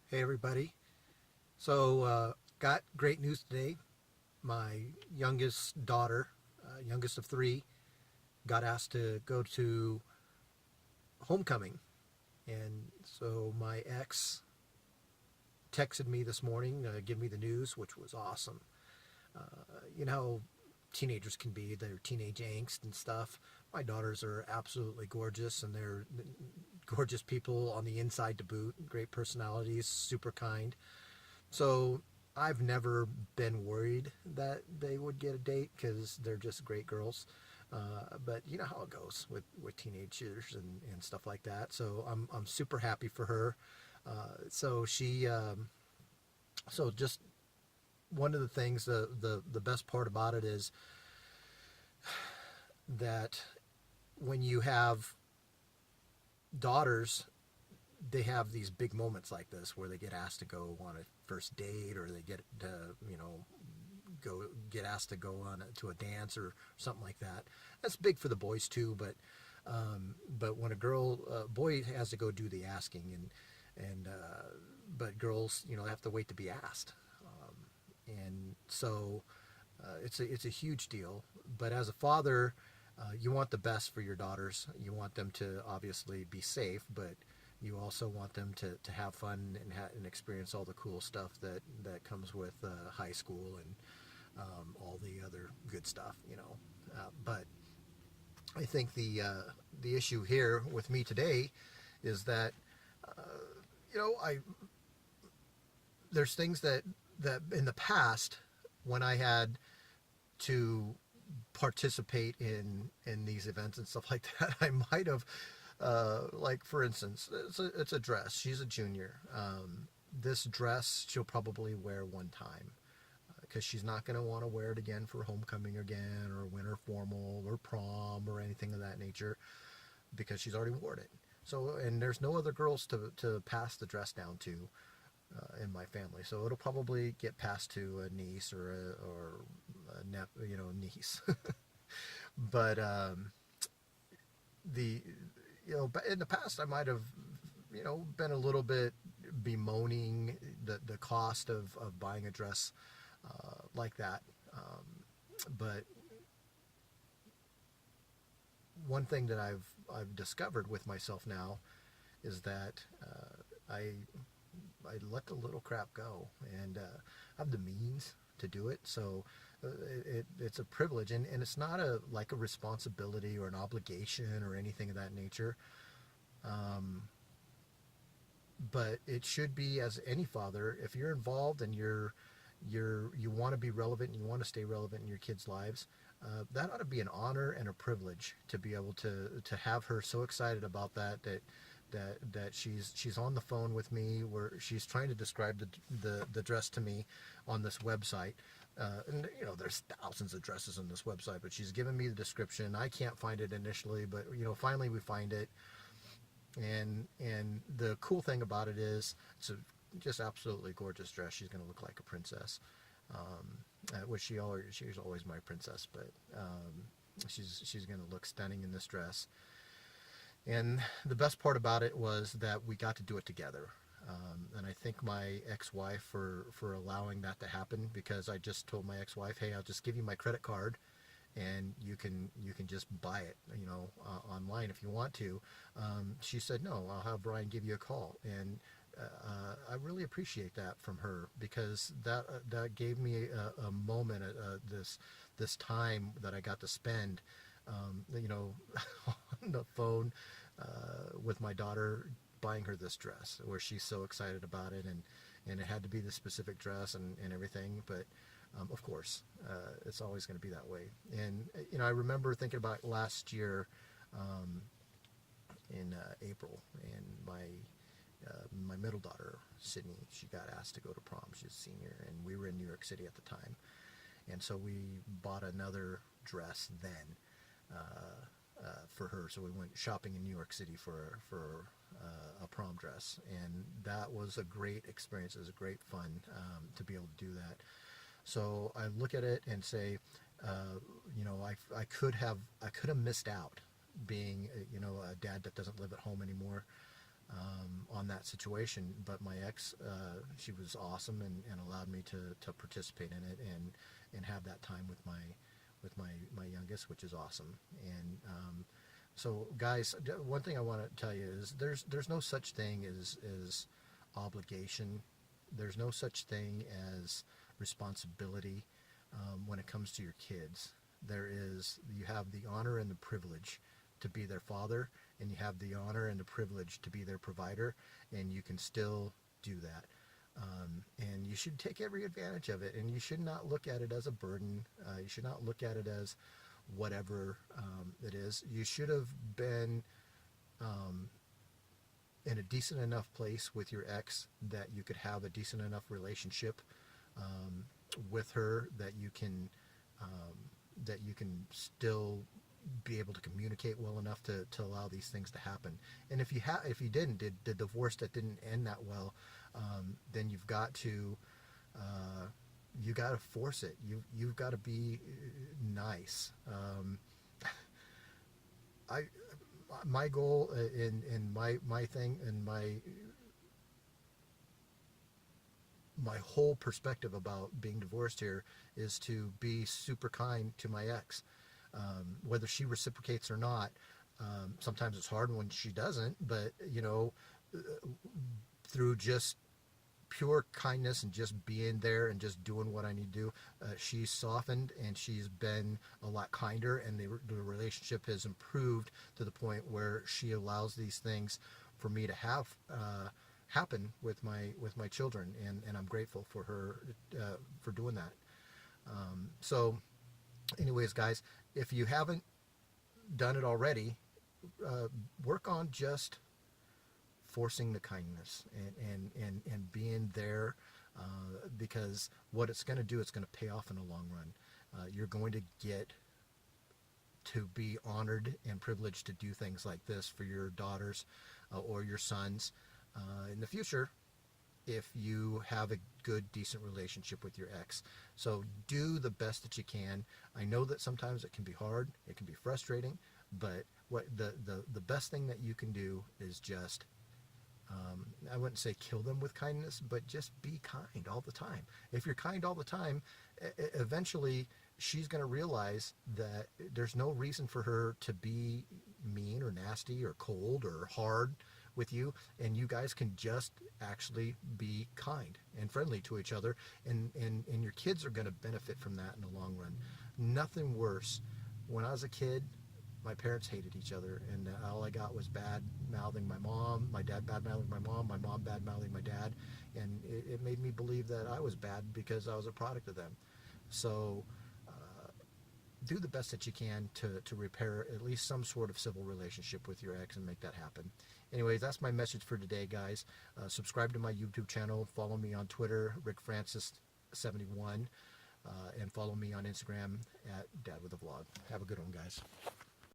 Hey everybody. Got great news today. My youngest daughter, youngest of three, got asked to go to homecoming. And so my ex texted me this morning to give me the news, which was awesome. You know how teenagers can be, their teenage angst and stuff. My daughters are absolutely gorgeous, and they're gorgeous people on the inside to boot. Great personalities, super kind. So I've never been worried that they would get a date because they're just great girls. But you know how it goes with teenagers and stuff like that. So I'm super happy for her. So she so just one of the things the best part about it is that when you have daughters, they have these big moments like this where they get asked to go on a first date, or they get to go get asked to go on to a dance or something like that. That's big for the boys too, but when a boy has to go do the asking, and but girls, have to wait to be asked, and so it's a huge deal. But as a father, you want the best for your daughters. You want them to obviously be safe, but you also want them to have fun and experience all the cool stuff that comes with high school and all the other good stuff, but I think the issue here with me today is that I there's things that in the past when I had to participate in these events and stuff like that, I might have, like for instance, it's a dress. She's a junior. This dress she'll probably wear one time because she's not going to want to wear it again for homecoming again, or winter formal, or prom, or anything of that nature, because she's already worn it. So, and there's no other girls to pass the dress down to in my family. So it'll probably get passed to a niece or a niece. But the in the past I might have been a little bit bemoaning the cost of buying a dress like that. But one thing that I've discovered with myself now is that I let the little crap go, and I have the means to do it. So it's a privilege, and it's not like a responsibility or an obligation or anything of that nature. Um, but it should be, as any father, if you're involved and you want to be relevant and you want to stay relevant in your kids' lives, that ought to be an honor and a privilege to be able to have her so excited about that she's on the phone with me, where she's trying to describe the dress to me on this website. And there's thousands of dresses on this website, but she's given me the description. I can't find it initially, but finally we find it. And the cool thing about it is it's a just absolutely gorgeous dress. She's going to look like a princess, which she's always my princess, but she's going to look stunning in this dress. And the best part about it was that we got to do it together. And I thank my ex-wife for allowing that to happen, because I just told my ex-wife, hey, I'll just give you my credit card, and you can just buy it, online if you want to. She said, no, I'll have Brian give you a call, and I really appreciate that from her, because that gave me a moment, this time that I got to spend, on the phone with my daughter, buying her this dress, where she's so excited about it, and it had to be the specific dress and everything, but of course, it's always going to be that way. And I remember thinking about last year, in April, and my middle daughter Sydney, she got asked to go to prom. She's a senior, and we were in New York City at the time, and so we bought another dress then for her. So we went shopping in New York City for a prom dress, and that was a great experience. It was a great fun to be able to do that. So I look at it and say, I could have missed out being, a dad that doesn't live at home anymore. on that situation. But my ex, she was awesome and allowed me to participate in it and have that time with my youngest, which is awesome. And so, guys, one thing I want to tell you is there's no such thing as obligation. There's no such thing as responsibility when it comes to your kids. You have the honor and the privilege to be their father, and you have the honor and the privilege to be their provider, and you can still do that. And you should take every advantage of it, and you should not look at it as a burden. You should not look at it as whatever it is. You should have been in a decent enough place with your ex that you could have a decent enough relationship with her that you can still be able to communicate well enough to allow these things to happen. And if you did the divorce that didn't end that well, then you've got to force it. You've got to be nice. My goal in my thing and my whole perspective about being divorced here is to be super kind to my ex. Whether she reciprocates or not, sometimes it's hard when she doesn't, but through just pure kindness and just being there and just doing what I need to do, she's softened and she's been a lot kinder, and the relationship has improved to the point where she allows these things for me to have happen with my children, and I'm grateful for her for doing that. So anyways, guys, if you haven't done it already, work on just forcing the kindness and being there, because what it's going to do, it's going to pay off in the long run. You're going to get to be honored and privileged to do things like this for your daughters or your sons in the future, if you have a good, decent relationship with your ex. So do the best that you can. I know that sometimes it can be hard, it can be frustrating, but what the best thing that you can do is just, I wouldn't say kill them with kindness, but just be kind all the time. If you're kind all the time, eventually she's going to realize that there's no reason for her to be mean or nasty or cold or hard with you, and you guys can just actually be kind and friendly to each other, and your kids are going to benefit from that in the long run. Nothing worse. When I was a kid, my parents hated each other, and all I got was bad mouthing my mom, my dad bad mouthing my mom bad mouthing my dad, and it made me believe that I was bad because I was a product of them. So do the best that you can to repair at least some sort of civil relationship with your ex and make that happen. Anyways, that's my message for today, guys. Subscribe to my YouTube channel. Follow me on Twitter, RickFrancis71, and follow me on Instagram at Dad with a Vlog. Have a good one, guys.